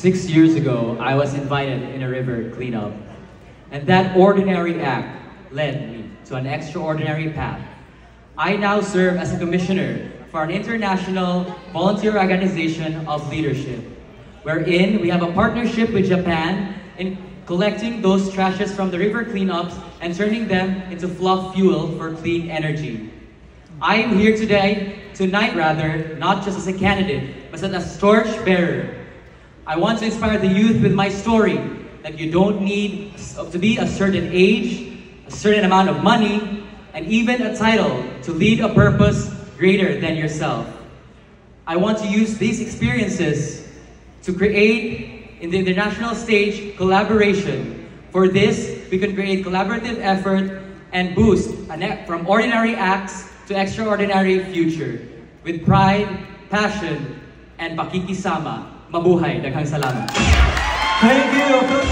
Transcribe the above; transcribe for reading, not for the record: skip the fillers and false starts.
6 years ago, I was invited in a river cleanup. And that ordinary act led me to an extraordinary path. I now serve as a commissioner for an international volunteer organization of leadership, wherein we have a partnership with Japan in collecting those trashes from the river cleanups and turning them into fluff fuel for clean energy. I am here tonight, not just as a candidate, but as a torch bearer. I want to inspire the youth with my story that you don't need to be a certain age, a certain amount of money, and even a title to lead a purpose greater than yourself. I want to use these experiences to create, in the international stage, collaboration. For this, we can create collaborative effort and boost from ordinary acts to extraordinary future. With pride, passion, and pakikisama. Mabuhay. Daghang salamat. Thank you.